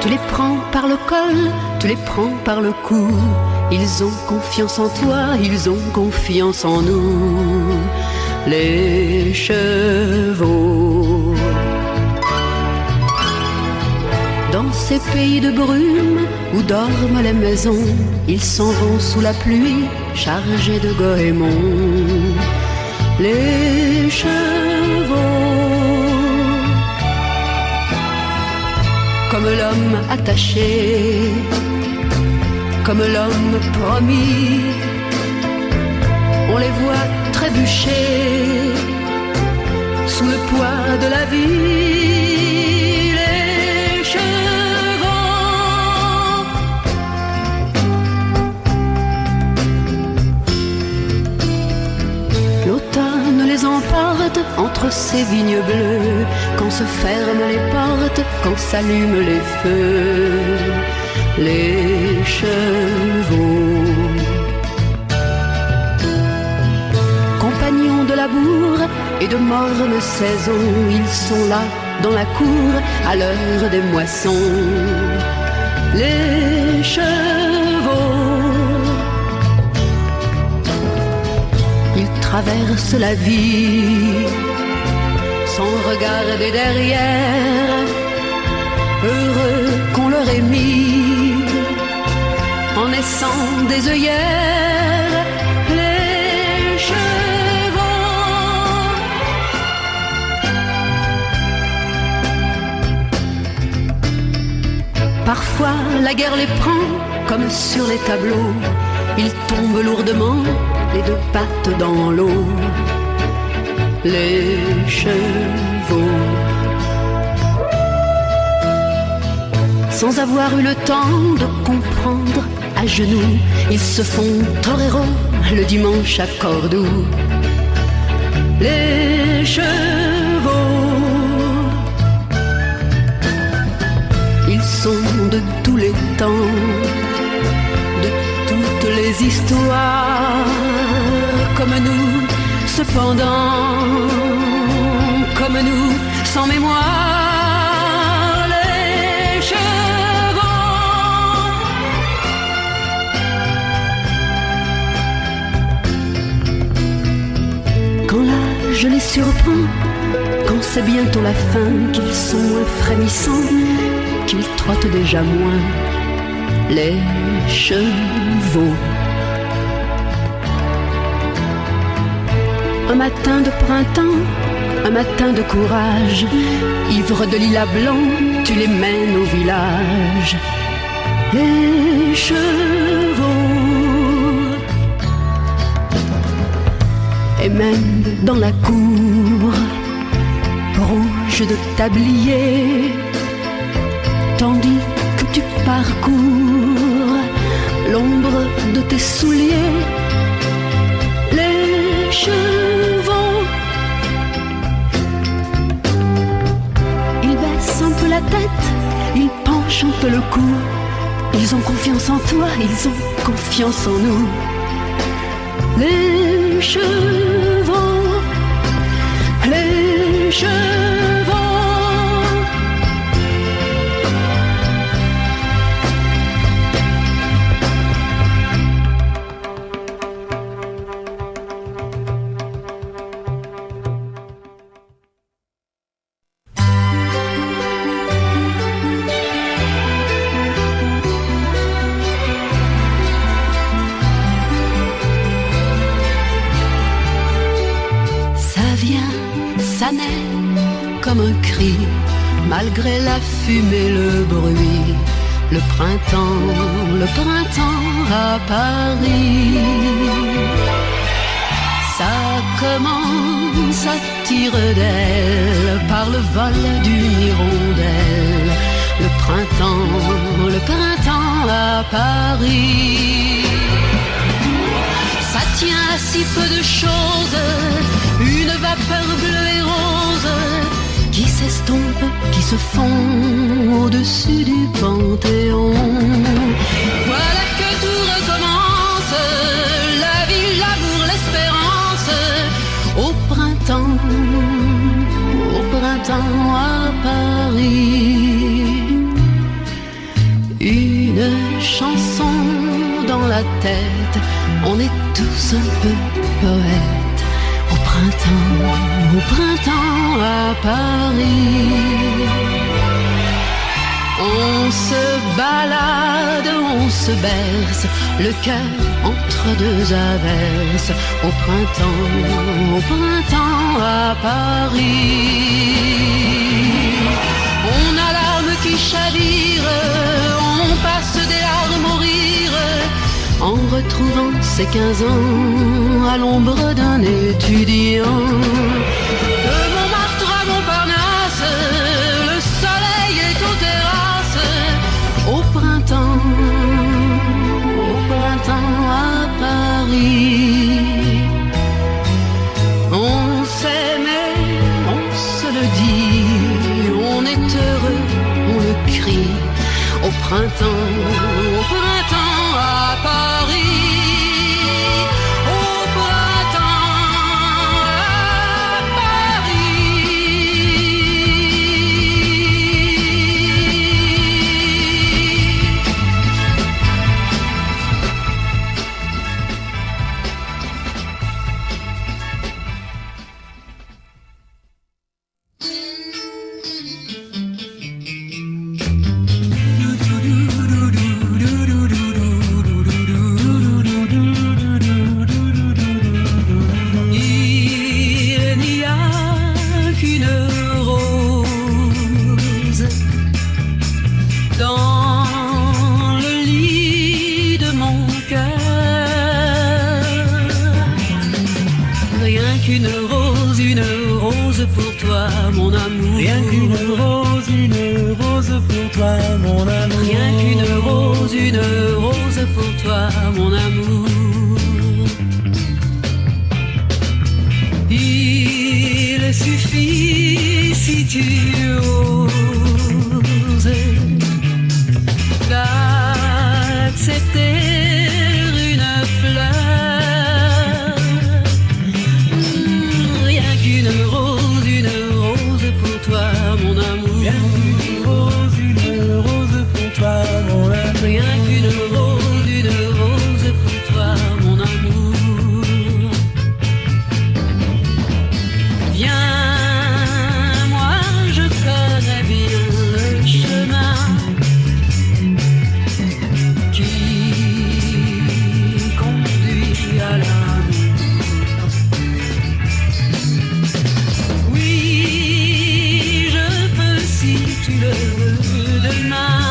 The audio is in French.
Tu les prends par le col, tu les prends par le cou. Ils ont confiance en toi, ils ont confiance en nous. Les chevaux. Dans ces pays de brume où dorment les maisons, ils s'en vont sous la pluie, chargés de goémons. Les chevaux. Comme l'homme attaché, comme l'homme promis, on les voit trébucher sous le poids de la vie. Les chevaux. L'automne les emporte entre ces vignes bleues, quand se ferment les portes, quand s'allument les feux. Les chevaux. Compagnons de labour et de morne saison, ils sont là dans la cour à l'heure des moissons. Les chevaux. Ils traversent la vie sans regarder derrière, heureux qu'on leur ait mis en naissant des œillères. Les chevaux. Parfois la guerre les prend comme sur les tableaux, ils tombent lourdement, les deux pattes dans l'eau. Les chevaux. Sans avoir eu le temps de comprendre, à genoux, ils se font torero le dimanche à Cordoue. Les chevaux. Ils sont de tous les temps, de toutes les histoires, comme nous, cependant, comme nous, sans mémoire. Les chevaux. Quand l'âge les surprend, quand c'est bientôt la fin, qu'ils sont moins frémissants, qu'ils trottent déjà moins. Les chevaux. Un matin de printemps, un matin de courage, ivre de lilas blanc, tu les mènes au village. Les chevaux. Et même dans la cour, rouge de tablier, tandis que tu parcours l'ombre de tes souliers. Les chevaux. Ils baissent un peu la tête, ils penchent un peu le cou. Ils ont confiance en toi, ils ont confiance en nous. Les chevaux. Les chevaux. Comme un cri, malgré la fumée, le bruit. Le printemps à Paris. Ça commence à tire d'elle par le vol d'une hirondelle. Le printemps à Paris. Ça tient à si peu de choses, une vapeur bleue et rose qui s'estompe, qui se fond au-dessus du Panthéon. Voilà que tout recommence, la vie, l'amour, l'espérance, au printemps à Paris. chansons dans la tête, on est tous un peu poètes. Au printemps à Paris. On se balade, on se berce, le cœur entre deux averses. Au printemps à Paris. On a l'âme qui chavire, on passe des larmes au rire, en retrouvant ses 15 ans à l'ombre d'un étudiant. De Montmartre à Montparnasse, le soleil est aux terrasses. Au printemps à Paris. On s'aimait, on se le dit, on est heureux, on le crie. Au printemps à Paris. Une rose pour toi, mon amour. Rien qu'une rose pour toi, mon amour. Rien qu'une rose pour toi, mon amour. Il suffit si tu oses d'accepter une fleur. Une rose pour toi, mon amour. Rien qu'une rose pour toi, mon amour. Rien qu'une rose pour toi, mon amour. Viens, moi je connais bien le chemin qui conduit à l'amour. Tu le veux demain.